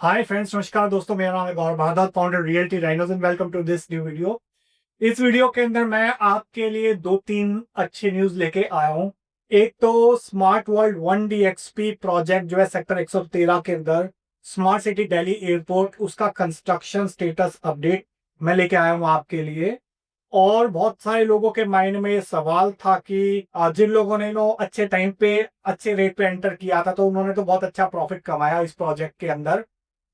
Hi friends, नमस्कार दोस्तों। मेरा नाम है Gaurav Bhardwaj, founder realty rhinos and welcome to this new video. इस वीडियो के अंदर मैं आपके लिए दो तीन अच्छी न्यूज लेके आया हूँ। एक तो स्मार्ट वर्ल्ड 1DXP प्रोजेक्ट जो है सेक्टर 113 के अंदर स्मार्ट सिटी दिल्ली एयरपोर्ट, उसका कंस्ट्रक्शन स्टेटस अपडेट मैं लेके आया हूँ आपके लिए। और बहुत सारे लोगों के माइंड में ये सवाल था कि जिन लोगों ने अच्छे टाइम पे अच्छे रेट पे एंटर किया था तो उन्होंने तो बहुत अच्छा प्रॉफिट कमाया इस प्रोजेक्ट के अंदर।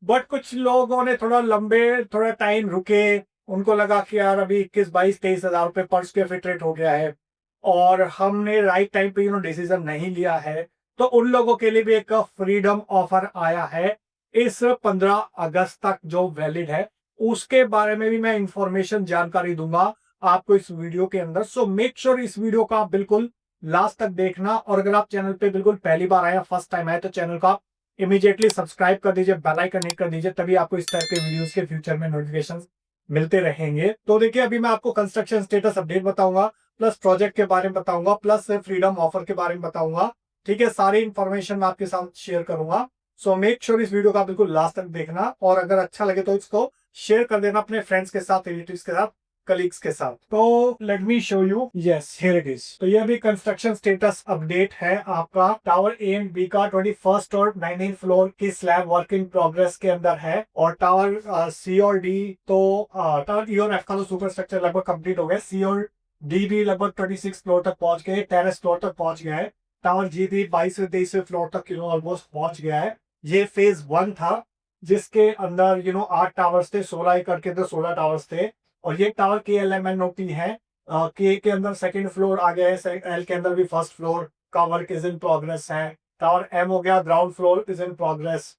बट कुछ लोगों ने थोड़ा टाइम रुके। उनको लगा कि यार अभी 21, 22, 23 हजार रुपये पर स्क्वायर फीट रेट हो गया है और हमने राइट टाइम पे डिसीजन नहीं लिया है। तो उन लोगों के लिए भी एक फ्रीडम ऑफर आया है इस 15 अगस्त तक जो वैलिड है। उसके बारे में भी मैं इंफॉर्मेशन जानकारी दूंगा आपको इस वीडियो के अंदर। सो मेक श्योर इस वीडियो का आप बिल्कुल लास्ट तक देखना। और अगर आप चैनल पे बिल्कुल पहली बार आए, फर्स्ट टाइम आए, तो चैनल का इमीडिएटली सब्सक्राइब कर दीजिए, बेल आइकन हिट कर दीजिए, तभी आपको इस टाइप के वीडियोस के फ्यूचर में नोटिफिकेशंस मिलते रहेंगे। तो देखिए, अभी मैं आपको कंस्ट्रक्शन स्टेटस अपडेट बताऊंगा, प्लस प्रोजेक्ट के बारे में बताऊंगा, प्लस फ्रीडम ऑफर के बारे में बताऊंगा। ठीक है, सारी इंफॉर्मेशन मैं आपके साथ शेयर करूंगा। सो मेक श्योर इस वीडियो का बिल्कुल लास्ट तक देखना, और अगर अच्छा लगे तो इसको शेयर कर देना अपने फ्रेंड्स के साथ, रिलेटिव्स के साथ, कलीग्स के साथ। तो let me show you, yes here it is. तो ये अभी कंस्ट्रक्शन स्टेटस अपडेट है आपका। टावर ए एंड बी का 21st और 19th फ्लोर की स्लैब वर्किंग प्रोग्रेस के अंदर है। और टावर सी और डी, तो टावर ई और एफ का तो सुपर स्ट्रक्चर लगभग कंप्लीट हो गया। सी और डी भी लगभग 26 फ्लोर तक पहुंच गए, टेरेस फ्लोर तक पहुंच गया है। टावर जी भी 22वें 23वें फ्लोर तक ऑलमोस्ट पहुंच गया है। ये फेज 1 था, जिसके अंदर 8 टावर्स थे, 16 एकड़ के अंदर 16 टावर्स थे। और ये टावर के L M N O P है। के अंदर सेकंड फ्लोर आ गया है, एल के अंदर भी फर्स्ट फ्लोर का वर्क इज इन प्रोग्रेस है। टावर एम हो गया, ground floor is in progress.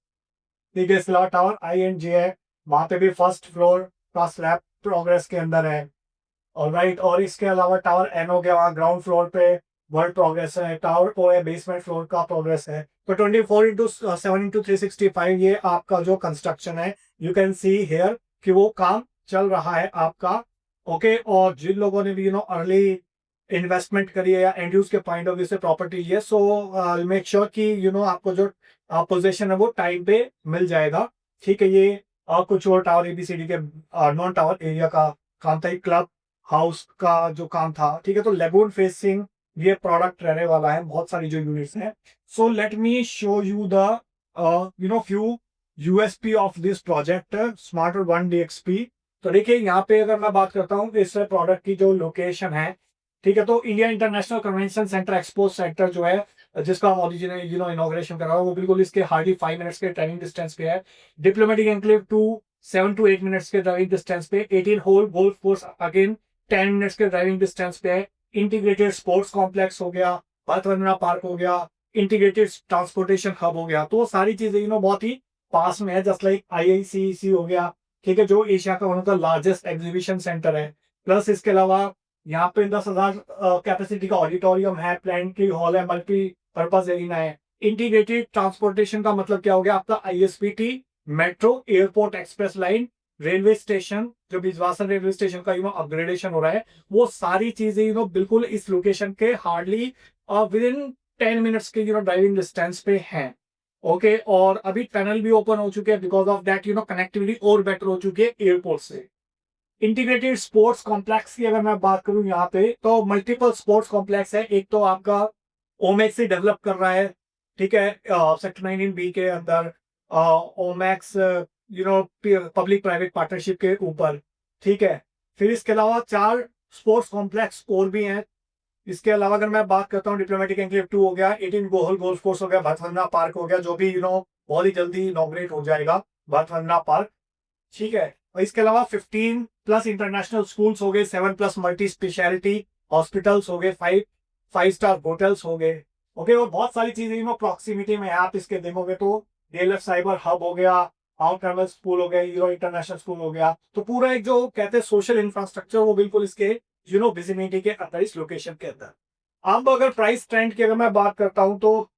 ठीक है, इसके अलावा टावर आई एंड जे है, वहां पे भी फर्स्ट फ्लोर का स्लैब प्रोग्रेस के अंदर है। और राइट, और इसके अलावा टावर एन हो गया, वहाँ ग्राउंड फ्लोर पे वर्क प्रोग्रेस है। टावर ओ है, बेसमेंट फ्लोर का प्रोग्रेस है। तो 24x7x365 ये आपका जो कंस्ट्रक्शन है, यू कैन सी हेयर कि वो काम चल रहा है आपका। ओके, और जिन लोगों ने भी अर्ली इन्वेस्टमेंट करी है या एंड यूज के पॉइंट ऑफ व्यू से प्रॉपर्टी लिए, सो मेक श्योर कि आपको जो पोजीशन है वो टाइम पे मिल जाएगा। ठीक है, ये कुछ और टावर एबीसीडी के नॉन टावर एरिया का काम था, क्लब हाउस का जो काम था। ठीक है, तो लेगून फेसिंग ये प्रोडक्ट रहने वाला है, बहुत सारी जो यूनिट्स हैं। So let me show you the few USP of this project smarter 1DXP। तो देखिए, यहाँ पे अगर मैं बात करता हूँ इस प्रोडक्ट की जो लोकेशन है, ठीक है, तो India international convention centre expo centre जो है, जिसका मोदी जी ने इनॉग्रेशन करा, वो बिल्कुल इसके हार्डली 5 मिनट्स के ड्राइविंग डिस्टेंस पे है। Diplomatic enclave two 7 to 8 minutes के ड्राइविंग डिस्टेंस पे। 18 hole golf course again 10 minutes के ड्राइविंग डिस्टेंस पे है। इंटीग्रेटेड स्पोर्ट्स कॉम्प्लेक्स हो गया, भारतवंदना पार्क हो गया, इंटीग्रेटेड ट्रांसपोर्टेशन हब हो गया। तो वो सारी चीजें बहुत ही पास में है, जस्ट लाइक IICEC हो गया। ठीक है, जो एशिया का one of the largest exhibition centre है। प्लस इसके अलावा यहाँ पे 10,000 कैपेसिटी का ऑडिटोरियम है, प्लेनेटरी हॉल है, मल्टीपर्पज एरिना है। इंटीग्रेटेड ट्रांसपोर्टेशन का मतलब क्या हो गया आपका? ISPT, metro, airport express line, railway station, जो बिजवासन रेलवे स्टेशन का अपग्रेडेशन हो रहा है, वो सारी चीजें बिल्कुल इस लोकेशन के हार्डली विद इन 10 मिनट्स के ड्राइविंग डिस्टेंस पे हैं। ओके, और अभी टनल भी ओपन हो चुके हैं, बिकॉज ऑफ दैट कनेक्टिविटी और बेटर हो चुकी है एयरपोर्ट से। इंटीग्रेटेड स्पोर्ट्स कॉम्प्लेक्स की अगर मैं बात करूं यहाँ पे, तो मल्टीपल स्पोर्ट्स कॉम्प्लेक्स है। एक तो आपका ओमेक्स ही डेवलप कर रहा है, ठीक है, सेक्टर 19B के अंदर ओमेक्स पब्लिक प्राइवेट पार्टनरशिप के ऊपर। ठीक है, फिर इसके अलावा 4 स्पोर्ट्स कॉम्प्लेक्स और भी हैं। इसके अलावा अगर मैं बात करता हूँ, डिप्लोमेटिक एनक्लेव 2 हो गया, 18 गोहल गोल्फ कोर्स हो गया, भारतवंदना पार्क हो गया, जो भी बहुत ही जल्दी इनॉग्रेट हो जाएगा, भारतवंदना पार्क। ठीक है, और इसके अलावा 15+ इंटरनेशनल स्कूल्स हो गए, 7+ मल्टी स्पेशलिटी हॉस्पिटल्स हो गए, 5 स्टार होटल्स हो गए। ओके, और बहुत सारी चीजें प्रॉक्सिमिटी में है। आप इसके देखोगे तो DLF साइबर हब हो गया, माउंट कार्मल स्कूल हो गया, हीरो इंटरनेशनल स्कूल हो गया। तो पूरा एक जो कहते हैं सोशल इंफ्रास्ट्रक्चर, वो बिल्कुल इसके विजिबिलिटी के अंदर, इस लोकेशन के अंदर। अब अगर प्राइस ट्रेंड की अगर मैं बात करता हूं, तो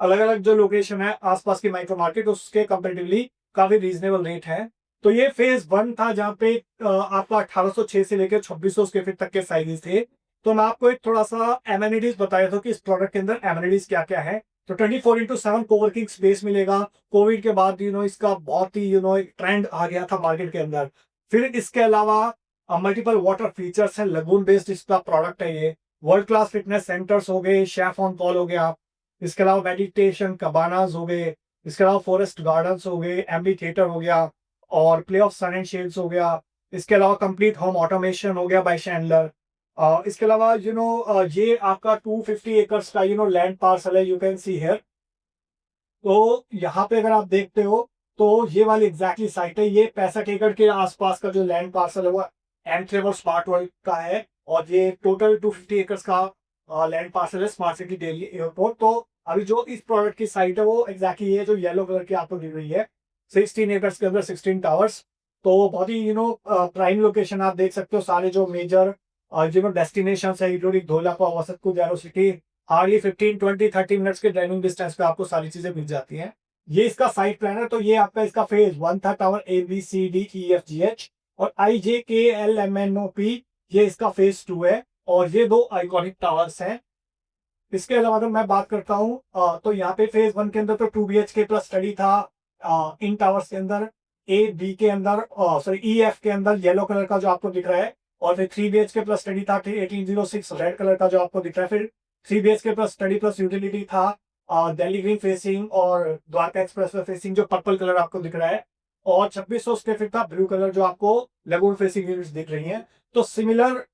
अलग अलग जो लोकेशन है आसपास की माइक्रो मार्केट, उसके कंपेरेटिवली काफी रीजनेबल रेट है। तो ये फेज 1 था, जहां पे आपका 1806 से लेकर 2600 स्क्वायर फीट तक के साइजेस थे। तो मैं आपको एक थोड़ा सा एमिनिटीज बताया था कि इस प्रोडक्ट के अंदर एमिनिटीज क्या क्या है। तो 24/7 कोवर्किंग स्पेस मिलेगा। कोविड के बाद इसका बहुत ही एक ट्रेंड आ गया था मार्केट के अंदर। फिर इसके अलावा मल्टीपल वाटर फीचर्स है, लगून बेस्ड इसका प्रोडक्ट है ये। वर्ल्ड क्लास फिटनेस सेंटर्स हो गए, शेफ ऑन कॉल हो गया, इसके अलावा मेडिटेशन कबानाज हो गए, इसके अलावा फॉरेस्ट गार्डन्स हो गए, एम्बी थिएटर हो गया, और play of sun and shades हो गया। इसके अलावा कंप्लीट होम ऑटोमेशन हो गया बाय शैंडलर। इसके अलावा ये आपका 250 एकर्स का लैंड पार्सल है, यू कैन सी हियर। तो यहाँ पे अगर आप देखते हो तो ये वाली एग्जैक्टली साइट है। ये 65 एकड़ के आसपास का जो लैंड पार्सल है वो एम ट्रेवल स्मार्ट वर्ल्ड का है, और ये टोटल 250 एकर्स का लैंड पार्सल है स्मार्ट सिटी दिल्ली एयरपोर्ट। तो अभी जो इस प्रोडक्ट की साइट है वो एग्जैक्टली ये जो येलो कलर की आपको दिख रही है, 16 एकर्स के अंदर 16 टावर्स। तो बहुत ही प्राइम लोकेशन आप देख सकते हो। सारे जो मेजर डेस्टिनेशन है इंक्लूडिंग धोलापा, वसतकुज, एरो सिटी, हार्डली 15-20-30 मिनट्स के ड्राइविंग डिस्टेंस पे आपको सारी चीजें मिल जाती हैं। ये इसका साइट प्लान है। तो ये आपका इसका फेज 1 था, टावर ABCDEFGH, और IJKLMNOP ये इसका फेज 2 है, और ये 2 आइकॉनिक टावर्स हैं। इसके अलावा अगर मैं बात करता हूँ तो यहाँ पे फेज 1 के अंदर तो 2 BHK प्लस स्टडी था इन टावर्स के अंदर। A B के अंदर EF के अंदर येलो कलर का जो आपको दिख रहा है, और फिर 3 BHK प्लस स्टडी था 1806 रेड कलर का जो आपको दिख रहा है। फिर 3 BHK plus study plus utility था दिल्ली ग्रीन फेसिंग और द्वारका एक्सप्रेस वे फेसिंग जो पर्पल कलर आपको दिख रहा है, और 2600 स्क्वायर फीट था ब्लू कलर जो आपको लगून फेसिंग यूनिट्स दिख रही हैं। तो सिमिलर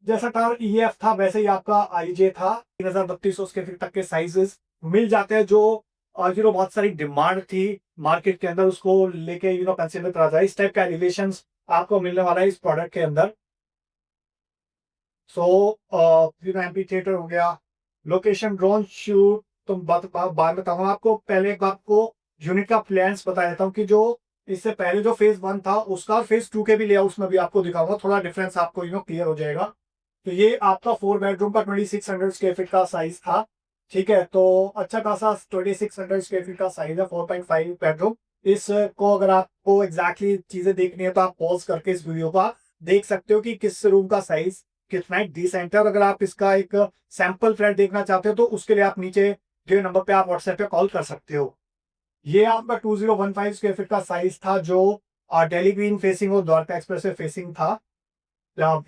जैसा टावर EF था वैसे ही आपका IJ था। 3200 स्क्वायर फीट तक के साइजेस मिल जाते हैं, जो बहुत सारी डिमांड थी मार्केट के अंदर, उसको लेके कंसिडर करा जाए। इस टाइप का एलिवेशंस आपको मिलने वाला है इस प्रोडक्ट के अंदर। सो एम्पी थिएटर हो गया, लोकेशन ड्रोन शूट तो बाद बताऊंगा आपको। पहले एक बात को यूनिट का प्लान्स बता देता हूँ कि जो इससे पहले जो फेज 1 था उसका फेज 2 के भी लेआउट्स में भी आपको दिखाऊंगा, थोड़ा डिफरेंस आपको क्लियर हो जाएगा। तो ये आपका 4 बेडरूम का 2600 स्क्वायर फीट का साइज था, ठीक है। तो अच्छा खासा 2600 स्क्वायर फीट का साइज है, 4.5 बेडरूम। इसको अगर आपको एग्जैक्टली चीजें देखनी है तो आप पॉज करके इस वीडियो का देख सकते हो कि किस रूम का साइज कितना डिसेंट है। और अगर आप इसका एक सैंपल फ्लैट देखना चाहते हो तो उसके लिए आप नीचे जो नंबर पे आप व्हाट्सएप पे कॉल कर सकते हो। ये आपका 2015 स्क्वायर फीट का साइज था, जो दिल्ली ग्रीन फेसिंग और द्वारका एक्सप्रेस वे फेसिंग था।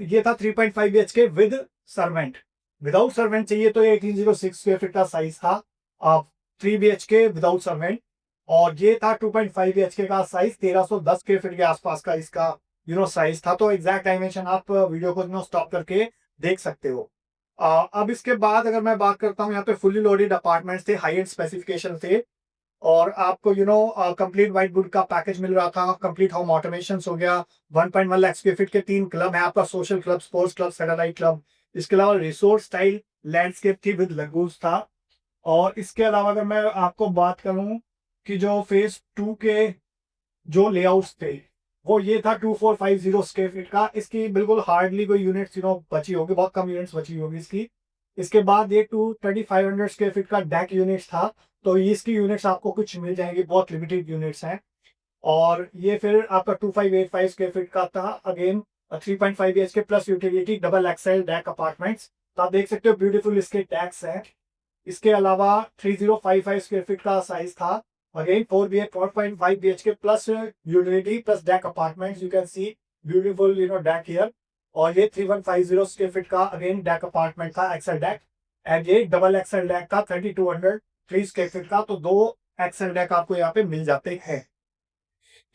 ये था 3.5 BHK with servant. Without servant चाहिए तो 1806 स्क्वायर फीट का साइज था, 3 BHK विदाउट सर्वेंट। और ये था 2.5 BHK का साइज, 1310 स्क्वायर फीट के आसपास का इसका साइज था। तो एग्जैक्ट डायमेंशन आप वीडियो को स्टॉप करके देख सकते हो। अब इसके बाद अगर मैं बात करता हूँ, यहाँ पे फुल्ली लोडेड अपार्टमेंट्स थे, हाई एंड स्पेसिफिकेशन थे, और आपको कंप्लीट व्हाइट वुड का पैकेज मिल रहा था। कंप्लीट होम ऑटोमेशन हो गया, 1.1 लाख स्क्वायर फीट के 3 क्लब है आपका, social club, sports club, satellite club. इसके अलावा रिसोर्ट स्टाइल लैंडस्केप थी विद लगून्स था। और इसके अलावा अगर मैं आपको बात करूं कि जो फेज 2 के जो लेआउट्स थे वो ये था 2450 स्क्वायर फीट का। इसकी बिल्कुल हार्डली कोई यूनिट्स बची होगी, बहुत कम यूनिट्स बची होगी इसकी। इसके बाद ये 2500 स्क्वायर फीट का डेक यूनिट्स था, तो इसकी यूनिट्स आपको कुछ मिल जाएंगी, बहुत लिमिटेड यूनिट्स हैं। और ये फिर आपका 2585 स्क्वायर फीट का था, again 3.5 BHK plus utility double XL deck apartments. तो आप देख सकते हो ब्यूटीफुल इसके डेक्स हैं। इसके अलावा 3055 स्क्वायर फीट का साइज था, again 4.5 BHK plus utility plus deck apartments. You can see beautiful deck here. और ये 3150 स्क्वायर फीट का अगेन डेक अपार्टमेंट था, एक्सेल डेक। एंड ये डबल एक्सेल डेक था 3203 स्क्वायर फीट का। तो 2 एक्सेल डेक आपको यहाँ पे मिल जाते हैं।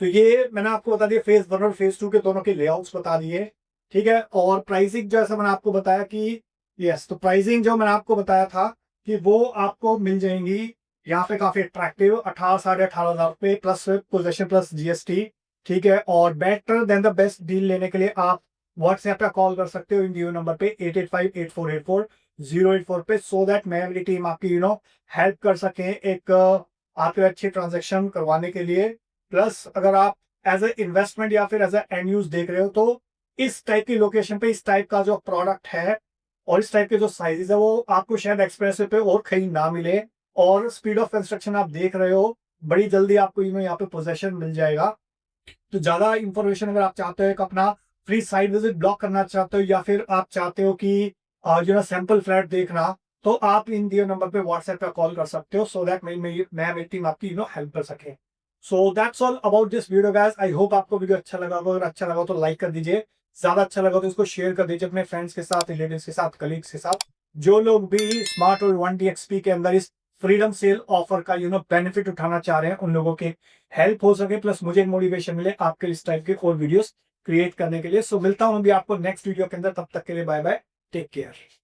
तो ये मैंने आपको बता दिया फेज 1 और फेज 2 के दोनों के लेआउट्स बता दिए, ठीक है। और प्राइसिंग जैसा मैंने आपको बताया कि यस, तो प्राइसिंग जो मैंने आपको बताया था कि वो आपको मिल जाएंगी यहाँ पे काफी अट्रैक्टिव 18,500 रुपए प्लस पोजेशन प्लस GST, ठीक है। और better than the best deal लेने के लिए आप व्हाट्सएप पे कॉल कर सकते हो इन दिए नंबर पे 8858484084 पे, सो दैट मैं मेरी टीम आपकी हेल्प कर सके एक आपके अच्छे ट्रांजेक्शन करवाने के लिए। प्लस अगर आप एज ए इन्वेस्टमेंट या फिर एज ए एंड यूज देख रहे हो तो इस टाइप की लोकेशन पे इस टाइप का जो प्रोडक्ट है और इस टाइप के जो साइजेस है वो आपको शायद एक्सप्रेसवे पे और कहीं ना मिले। और स्पीड ऑफ कंस्ट्रक्शन आप देख रहे हो, बड़ी जल्दी आपको यहाँ पे पोजेशन मिल जाएगा। तो ज्यादा इंफॉर्मेशन अगर आप चाहते हो अपना फ्री साइट विजिट ब्लॉक करना चाहते हो, या फिर आप चाहते हो कि सैंपल फ्लैट देखना, तो आप इन दिए नंबर पे व्हाट्सएप पे कॉल कर सकते हो, सो दैट मेरी टीम आपकी हेल्प कर सके। So that's all about this video guys. I hope आपको वीडियो अच्छा लगा होगा। अगर अच्छा लगा तो लाइक कर दीजिए, ज्यादा अच्छा लगा तो इसको शेयर कर दीजिए अपने फ्रेंड्स के साथ, रिलेटिव्स के साथ, कलीग्स के साथ। जो लोग भी स्मार्ट और 1DXP के अंदर इस फ्रीडम सेल ऑफर का बेनिफिट उठाना चाह रहे हैं, उन लोगों के हेल्प हो सके, प्लस मुझे मोटिवेशन मिले आपके इस टाइप के और वीडियोस क्रिएट करने के लिए। सो मिलता हूं अभी आपको नेक्स्ट वीडियो के अंदर, तब तक के लिए बाय बाय, टेक केयर।